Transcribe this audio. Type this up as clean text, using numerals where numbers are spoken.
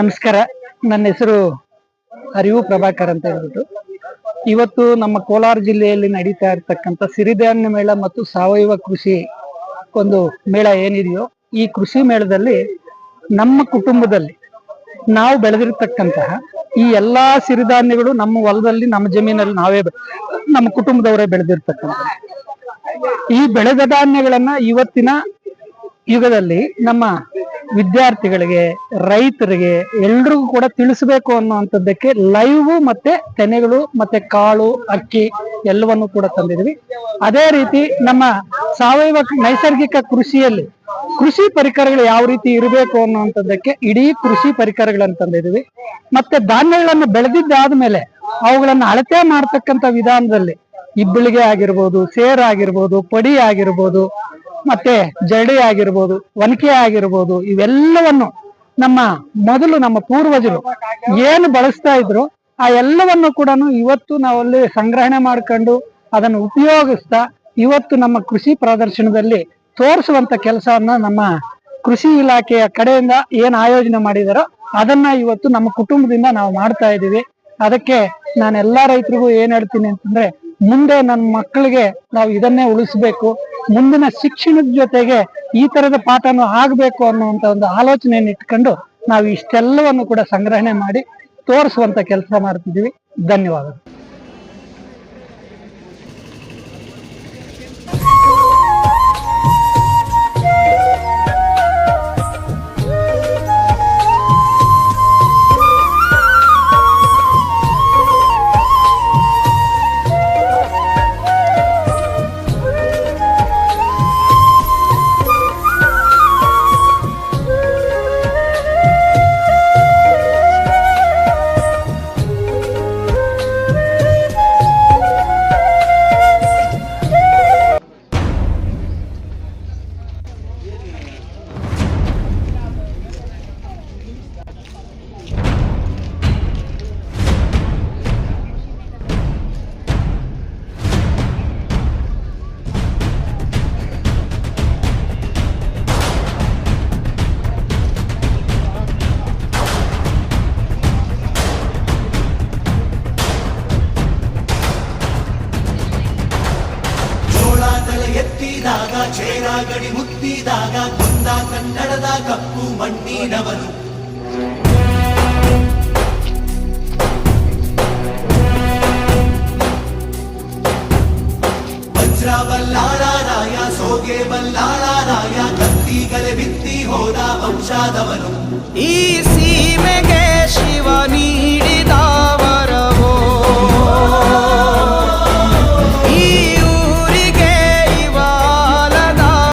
ನಮಸ್ಕಾರ, ನನ್ನ ಹೆಸರು ಅರಿವು ಪ್ರಭಾಕರ್ ಅಂತ ಹೇಳ್ಬಿಟ್ಟು. ಇವತ್ತು ನಮ್ಮ ಕೋಲಾರ ಜಿಲ್ಲೆಯಲ್ಲಿ ನಡೀತಾ ಇರ್ತಕ್ಕಂಥ ಸಿರಿಧಾನ್ಯ ಮೇಳ ಮತ್ತು ಸಾವಯವ ಕೃಷಿ ಒಂದು ಮೇಳ ಏನಿದೆಯೋ, ಈ ಕೃಷಿ ಮೇಳದಲ್ಲಿ ನಮ್ಮ ಕುಟುಂಬದಲ್ಲಿ ನಾವು ಬೆಳೆದಿರ್ತಕ್ಕಂತಹ ಈ ಎಲ್ಲಾ ಸಿರಿಧಾನ್ಯಗಳು ನಮ್ಮ ಹೊಲದಲ್ಲಿ, ನಮ್ಮ ಜಮೀನಲ್ಲಿ ನಾವೇ ನಮ್ಮ ಕುಟುಂಬದವರೇ ಬೆಳೆದಿರ್ತಕ್ಕಂಥ ಈ ಬೆಳೆದ ಧಾನ್ಯಗಳನ್ನ ಇವತ್ತಿನ ಯುಗದಲ್ಲಿ ನಮ್ಮ ವಿದ್ಯಾರ್ಥಿಗಳಿಗೆ, ರೈತರಿಗೆ, ಎಲ್ರಿಗೂ ಕೂಡ ತಿಳಿಸಬೇಕು ಅನ್ನುವಂಥದ್ದಕ್ಕೆ ಲೈವ್ ಮತ್ತೆ ತೆನೆಗಳು ಮತ್ತೆ ಕಾಳು, ಅಕ್ಕಿ ಎಲ್ಲವನ್ನು ಕೂಡ ತಂದಿದ್ವಿ. ಅದೇ ರೀತಿ ನಮ್ಮ ಸಾವಯವ ನೈಸರ್ಗಿಕ ಕೃಷಿಯಲ್ಲಿ ಕೃಷಿ ಪರಿಕರಗಳು ಯಾವ ರೀತಿ ಇರಬೇಕು ಅನ್ನುವಂಥದ್ದಕ್ಕೆ ಇಡೀ ಕೃಷಿ ಪರಿಕರಗಳನ್ನು ತಂದಿದ್ವಿ. ಮತ್ತೆ ಧಾನ್ಯಗಳನ್ನು ಬೆಳೆದಿದ್ದಾದ್ಮೇಲೆ ಅವುಗಳನ್ನ ಅಳತೆ ಮಾಡ್ತಕ್ಕಂಥ ವಿಧಾನದಲ್ಲಿ ಇಬ್ಬಳಿಗೆ ಆಗಿರ್ಬೋದು, ಸೇರ್ ಆಗಿರ್ಬೋದು, ಪಡಿ ಆಗಿರ್ಬೋದು, ಮತ್ತೆ ಜಡಿ ಆಗಿರ್ಬೋದು, ಒನಕೆ ಆಗಿರ್ಬೋದು, ಇವೆಲ್ಲವನ್ನು ನಮ್ಮ ಪೂರ್ವಜರು ಏನು ಬಳಸ್ತಾ ಇದ್ರು ಆ ಎಲ್ಲವನ್ನು ಕೂಡ ಇವತ್ತು ನಾವಲ್ಲಿ ಸಂಗ್ರಹಣೆ ಮಾಡ್ಕೊಂಡು ಅದನ್ನು ಉಪಯೋಗಿಸ್ತಾ ಇವತ್ತು ನಮ್ಮ ಕೃಷಿ ಪ್ರದರ್ಶನದಲ್ಲಿ ತೋರಿಸುವಂತ ಕೆಲಸವನ್ನ ನಮ್ಮ ಕೃಷಿ ಇಲಾಖೆಯ ಕಡೆಯಿಂದ ಏನ್ ಆಯೋಜನೆ ಮಾಡಿದಾರೋ ಅದನ್ನ ಇವತ್ತು ನಮ್ಮ ಕುಟುಂಬದಿಂದ ನಾವು ಮಾಡ್ತಾ ಇದ್ದೀವಿ. ಅದಕ್ಕೆ ನಾನು ಎಲ್ಲಾ ರೈತರಿಗೂ ಏನ್ ಹೇಳ್ತೀನಿ ಅಂತಂದ್ರೆ, ಮುಂದೆ ನನ್ನ ಮಕ್ಕಳಿಗೆ ನಾವು ಇದನ್ನೇ ಉಳಿಸ್ಬೇಕು, ಮುಂದಿನ ಶಿಕ್ಷಣದ ಜೊತೆಗೆ ಈ ತರದ ಪಾಠನೂ ಆಗ್ಬೇಕು ಅನ್ನುವಂತ ಒಂದು ಆಲೋಚನೆಯನ್ನು ಇಟ್ಕೊಂಡು ನಾವು ಇಷ್ಟೆಲ್ಲವನ್ನು ಕೂಡ ಸಂಗ್ರಹಣೆ ಮಾಡಿ ತೋರಿಸುವಂತ ಕೆಲಸ ಮಾಡ್ತಿದ್ದೀವಿ. ಧನ್ಯವಾದಗಳು. ಚೇರಾಗಡಿ ಮುತ್ತಿದಾಗ ಕೊಂದ ಕನ್ನಡದ ಕಪ್ಪು ಮಣ್ಣಿನವನು, ವಜ್ರ ಬಲ್ಲಾಳರಾಯ, ಸೋಗೆ ಬಲ್ಲಾಳರಾಯ, ಕತ್ತಿಗಲೆ ಬಿತ್ತಿ ಹೋದ ವಂಶಾದವನು. ಈ ಸೀಮೆಗೆ ಶಿವ ನೀಡಿ